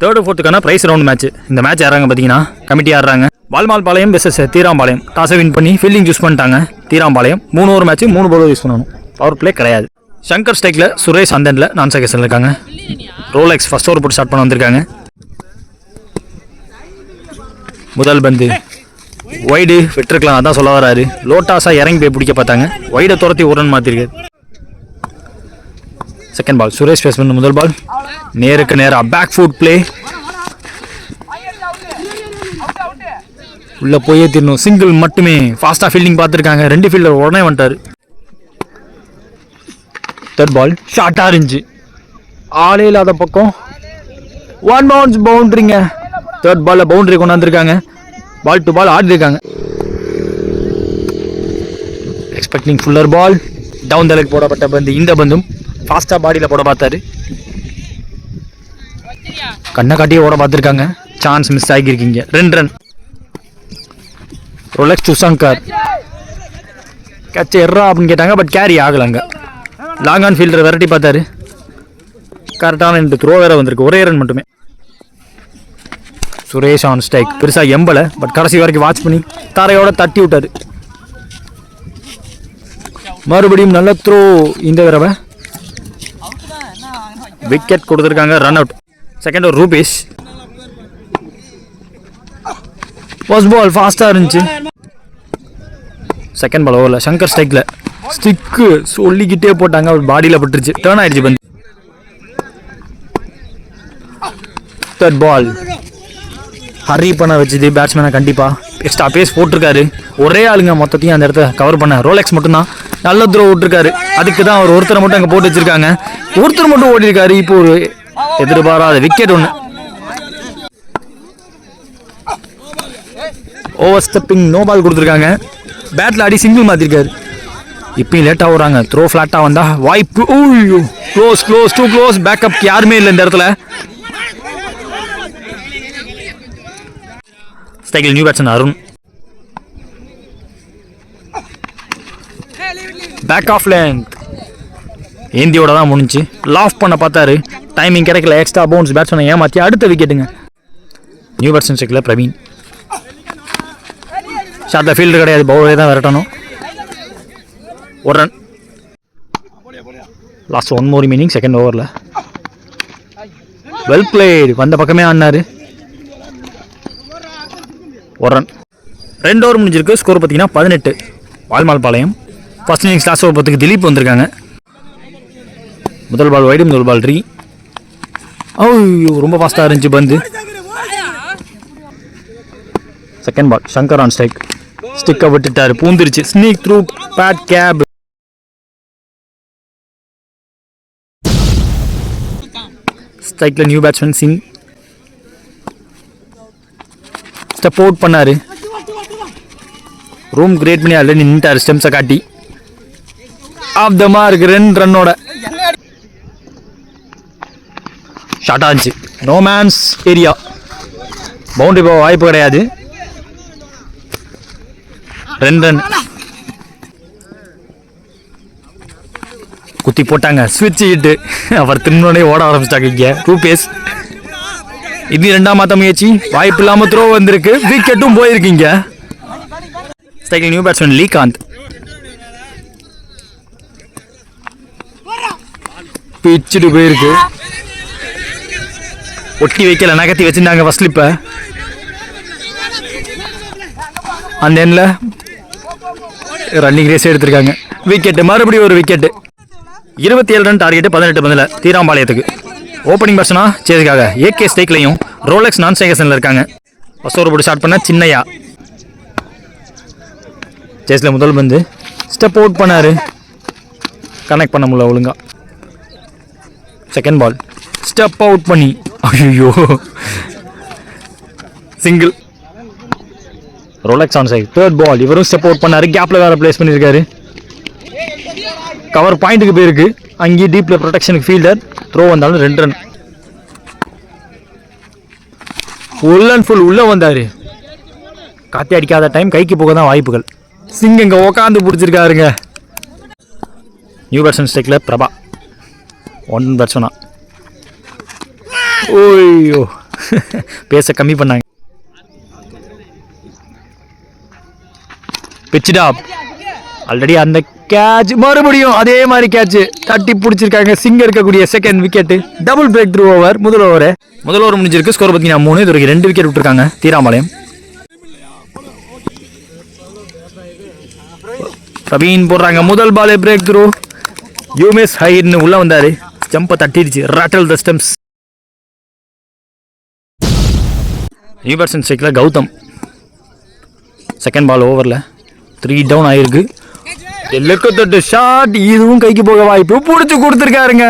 Third ஃபோர்த்துக்கான prize round match. இந்த match ஆடுறாங்க பார்த்தீங்கன்னா கமிட்டி ஆடுறாங்க. வால்மால்பாளையம் வெர்சஸ் தீராம்பாளையம். டாஸை வின் பண்ணி ஃபீல்டிங் சூஸ் பண்ணிட்டாங்க Theerampalayam. 3 over match 3 bowler use பண்ணணும். பவர் பிளே கிடையாது. சங்கர் ஸ்டைக்கில் சுரேஷ் அந்தனில் நான் செகண்டில் இருக்காங்க. ரோலெக்ஸ் ஃபர்ஸ்ட் ஓவர் போட்டு ஸ்டார்ட் பண்ண வந்திருக்காங்க. முதல் பந்து வைடு விட்டுருக்கலாம், அதான் சொல்ல வராரு. லோட்டாஸாக இறங்கி போய் பிடிக்க பார்த்தாங்க. வைடை துரத்தி ஒரு ரன் மாற்றிருக்காரு. செகண்ட் பால் சுரேஷ் பேஸ் பண்ண முதல் பால் நேருக்கு நேராக பேக் ஃபுட் பிளே உள்ள போயே தீரணும். சிங்கிள் மட்டுமே. ஃபாஸ்ட்டாக ஃபீல்டிங் பார்த்துருக்காங்க. 2 ஃபீல்டர் உடனே வந்துட்டார். தேர்ட் பால் ஷார்ட்டாக இருந்துச்சு. ஆளே இல்லாத பக்கம் 1 பவுன்ஸ் பவுண்டரிங்க. தேர்ட் பாலில் பவுண்டரி கொண்டாந்துருக்காங்க. பால் டு பால் ஆடி இருக்காங்க. Expecting fuller ball. Down the leg போடப்பட்ட பந்து. இந்த பந்தும் ஃபாஸ்ட்டாக பாடியில் போட பார்த்தாரு. கண்ணை காட்டியே ஓட பார்த்துருக்காங்க. சான்ஸ் மிஸ் ஆகியிருக்கீங்க. 2 run. Rolex to Shankar. Catch எர்ரா அப்படின்னு கேட்டாங்க, பட் கேரி ஆகலைங்க. லாங் ஆன் ஃபீல்டரை விரட்டி பார்த்தாரு. கரெக்டான 2 த்ரோ வேற வந்திருக்கு. ஒரே ரன் மட்டுமே. Suresh on strike. பெருசாக எம்பலை, பட் கடைசி வரைக்கும் வாட்ச் பண்ணி தரையோட தட்டி விட்டாரு. மறுபடியும் நல்ல த்ரோ. இந்த தடவை விக்கெட் கொடுத்துருக்காங்க. Run out. Second over Rupesh. First ball ஃபாஸ்ட்டாக இருந்துச்சு. செகண்ட் பால் ஓவரில் சங்கர் ஸ்ட்ரைக்கில் ஸ்டிக்கு சொல்லிக்கிட்டே போட்டாங்க. அவர் பாடியில் பட்டுருச்சு. டர்ன் ஆயிடுச்சு பந்து. தேர்ட் பால் ஹரி பண்ண வச்சுது பேட்ஸ்மேனை. கண்டிப்பாக எக்ஸ்ட்ரா பேஸ் போட்டிருக்காரு. ஒரே ஆளுங்க மொத்தத்தையும் அந்த இடத்த கவர் பண்ண. ரோலெக்ஸ் மட்டும்தான் நல்ல த்ரோ விட்டுருக்காரு. அதுக்கு தான் அவர் ஒருத்தரை மட்டும் அங்கே போட்டு வச்சிருக்காங்க. ஒருத்தர் மட்டும் ஓடிருக்காரு. இப்போ ஒரு எதிர்பாராத விக்கெட் ஒன்று. ஓவர் ஸ்டெப்பிங் நோ பால் கொடுத்துருக்காங்க. பேட்டில் ஆடி சிங்கிள் மாற்றிருக்காரு. இப்பயும் லேட்டாக வராங்க. த்ரோ ஃப்ளாட்டாக வந்தா வாய்ப்பு. ஓய்யோ close close too close. Backup யாருமே இல்லை இந்த இடத்துல. ஸ்டைக்கில் new batsman Arun. Back of length ஏந்தியோட தான் முடிஞ்சு. லாஃப் பண்ண பார்த்தாரு. டைமிங் கிடைக்கல. எக்ஸ்ட்ரா பவுன்ஸ் பேட்ஸ்மேனை ஏமாற்றி அடுத்த விக்கெட்டுங்க. நியூ பேட்ஸ்மேன் ஸ்டைக்கில் பிரவீன். ஷார்ட்டில் ஃபீல்டர் கிடையாது. பவுலரே தான் விரட்டணும். ஒரு run. Last 1 more meaning second ஓவரில். Well played. வந்த பக்கமே ஆடினாரு. ஒரு ரன். 2 ஓவர் முடிஞ்சிருக்கு. ஸ்கோர் பார்த்தீங்கன்னா 18. Valmalpalayam. First innings last over 10க்கு திலீப் வந்திருக்காங்க. முதல் பால் வைடு, முதல் பால் ரீ. ஐயோ ரொம்ப ஃபாஸ்ட்டாக இருந்துச்சு பந்து. Second ball Shankar on strike. ஸ்டிக்கை விட்டுட்டாரு. பூந்துருச்சு. Sneak through bat gap. ஸ்ட்ரைக்கில் new batsman Singh. Step out பண்ணாரு. ரூம் கிரியேட் பண்ணி ஆல்ரெடி நின்ட்டார் ஸ்டெம்ஸை காட்டி. Off the mark. 2 ரன்னோட ஷார்ட் ஆச்சு. No man's area. பவுண்டரி போக வாய்ப்பு கிடையாது. 2 ரன். குத்தி போட்டாங்க. ஸ்விட்ச் ஹிட்டு. அவர் திரும்பனே ஓட ஆரம்பிச்சிட்டாங்க. இங்கே ரூபேஷ். இது 2ஆம் முயற்சி. வாய்ப்பு இல்லாமல் த்ரோ வந்திருக்கு. விக்கெட்டும் போயிருக்கீங்க. ஸ்டைக்கில் நியூ பேட்ஸ்மேன் லீகாந்த். பிச்சுட்டு போயிருக்கு. ஒட்டி வைக்கல, நகர்த்தி வச்சிருந்தாங்க ஃபர்ஸ்ட் ஸ்லிப்பை. அந்த எண்ணில் ரன்னிங் ரேஸ் எடுத்திருக்காங்க. விக்கெட்டு. மறுபடியும் ஒரு விக்கெட்டு. 27 run target. 18 பந்தில் தீராம்பாளையத்துக்கு. ஓப்பனிங் பர்சனா சேதுக்காக ஏகே ஸ்டைக்லையும் ரோலெக்ஸ் நான் ஸ்டைகர்ஸில் இருக்காங்க. ஃபர்ஸ்ட் ஓவர் போட்டு ஸ்டார்ட் பண்ண சின்னையா. சேஸில் முதல் பந்து ஸ்டெப் அவுட் பண்ணார். கனெக்ட் பண்ண முடியல ஒழுங்கா. செகண்ட் பால் ஸ்டெப் அவுட் பண்ணி ஐயோ single. Rolex on side. Third ball இவரும் ஸ்டெப் அவுட் பண்ணாரு. கேப்பில் வேறு பிளேஸ் பண்ணியிருக்காரு. கவர் பாயிண்ட்டுக்கு போயிருக்கு. அங்கேயும் டீப்பில் ப்ரொடெக்ஷனுக்கு ஃபீல்டர். த்ரோ வந்தாலும் 2 ரன். ஃபுல் அண்ட் ஃபுல் உள்ளே வந்தார். காத்தி அடிக்காத டைம் கைக்கு போக தான் வாய்ப்புகள். சிங் இங்கே உக்காந்து பிடிச்சிருக்காருங்க. நியூ பேட்ஸ்மேன் ஸ்டைக்கில் பிரபா. 1 பேட்ஸ்மேனா. ஓய்யோ பேச கம்மி பண்ணாங்க. பிச்சுடா ஆல்ரெடி அந்த கேட்ச், மறுபடியும் அதே மாதிரி கேட்ச் தட்டி பிடிச்சிருக்காங்க. சிங்க இருக்கக்கூடிய second wicket. Double break through over. முதல் ஓவர் முடிஞ்சிருக்கு. ஸ்கோர் பார்த்தீங்கன்னா 3. இது வரைக்கும் 2 விக்கெட் விட்டுருக்காங்க தீராமலையம். பிரவீன் போடுறாங்க முதல் பாலே பிரேக் த்ரூ. யூமிஸ் ஹைட்னு உள்ள வந்தாரு, ஜம்பை தட்டிடுச்சு. ராட்டல் த ஸ்டெம்ஸ். நியூ பேட்ஸ்மேன் ஸ்ட்ரைக்கில் கௌதம். செகண்ட் பால் ஓவரில் 3 டவுன் ஆயிருக்கு. எல்லுக்கு தொட்டு ஷாட், இதுவும் கைக்கு போக வாய்ப்பு. பிடிச்சி கொடுத்துருக்காருங்க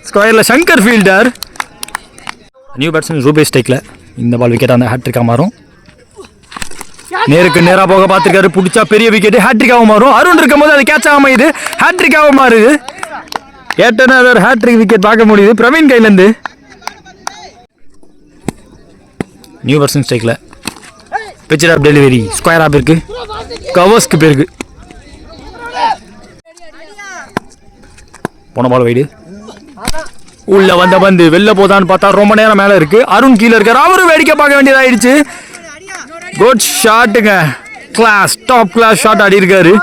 ஸ்கொயரில் Shankar fielder. New batsman Rupesh ஸ்ட்ரைக்கில். இந்த பால் விக்கெட்டாக அந்த ஹேட்ரிக்காக மாறும். நேருக்கு நேராக போக பார்த்துருக்காரு, பிடிச்சா பெரிய விக்கெட் ஹேட்ரிக்காக மாறும். அருண் இருக்கும் போது அது கேட்ச் ஆகாம இது ஹேட்ரிக்காக மாறுது. ஏட்டனா ஒரு ஹேட்ரிக் விக்கெட் பார்க்க முடியுது பிரவீன் கையிலேருந்து. நியூ பேட்ஸ்மேன் ஸ்ட்ரைக்கில் pitched up delivery square off இருக்கு, கவர்ஸ்க்கு பேருக்கு. போன பால் வைடு. உள்ள வந்த பந்து வெளில போதான்னு பார்த்தா ரொம்ப நேரம் மேலே இருக்கு. அருண் கீழே இருக்காரு, அவரும் வேடிக்கை பார்க்க வேண்டியதாயிடுச்சு. குட் ஷாட்டுங்க, கிளாஸ் டாப் கிளாஸ் ஷாட் ஆடி இருக்காரு.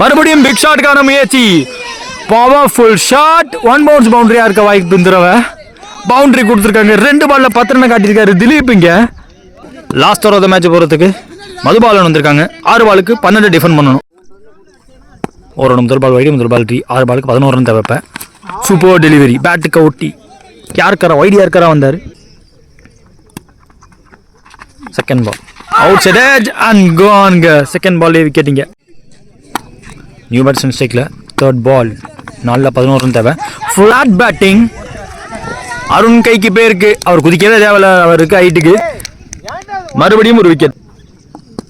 மறுபடியும் பிக் ஷாட்டுக்கான முயற்சி. Powerful shot. 1 பவுன்ஸ் பவுண்டரியா இருக்க வாய்ப்பு. இருந்துறவ பவுண்டரி கொடுத்துருக்காங்க. 2 பால்ல 10 ரன் காட்டியிருக்காரு திலீப். இங்க last over of the match போகிறதுக்கு மதுபாலன் வந்திருக்காங்க. 6 பாலுக்கு 12 டிஃபெண்ட் பண்ணணும். ஒரு முதல் பால் வைடு, முதல் பால் 6 பாலுக்கு 11 ரன் தேவைப்ப. சூப்பர் டெலிவரி, பேட்டுக்கு ஒட்டி. யாருக்காரா வைடு யாருக்காரா வந்தார். Second ball outside edge and கோன்ங்க. செகண்ட் பால்லே விக்கெட்டிங்க. நியூ பேட்ஸ்மேன் ஸ்ட்ரைக்கில் தேர்ட் பால் 4-11 ரன் தேவை. Flat batting. அருண் கைக்கு பேருக்கு, அவர் குதிக்கவே தேவையில்ல அவருக்கு ஹைட்டுக்கு. மறுபடியும் ஒரு விக்கெட்.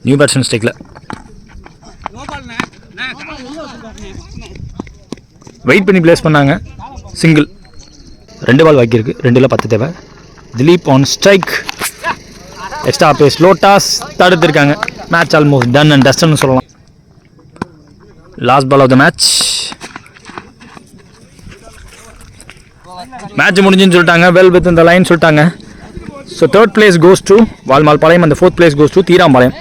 நியூ பேட்ஸ்மேன் ஸ்ட்ரைக்கில் வெயிட் பண்ணி பிளேஸ் பண்ணாங்க. சிங்கிள். 2 பால் பாக்கி இருக்கு, 2ல் 10 தேவை. Dileep on strike. Extra pace low toss தடுத்திருக்காங்க. மேட்ச் ஆல்மோஸ்ட் டன் அண்ட் டஸ்ட்னு சொல்லலாம். Last ball of the match. Match முடிஞ்சுன்னு சொல்லிட்டாங்க. வெல் வித் இந்த லைன் சொல்லிட்டாங்க. So 3rd place goes to Valmalpalayam, அந்த 4th place goes to தீராம்பாளையம்.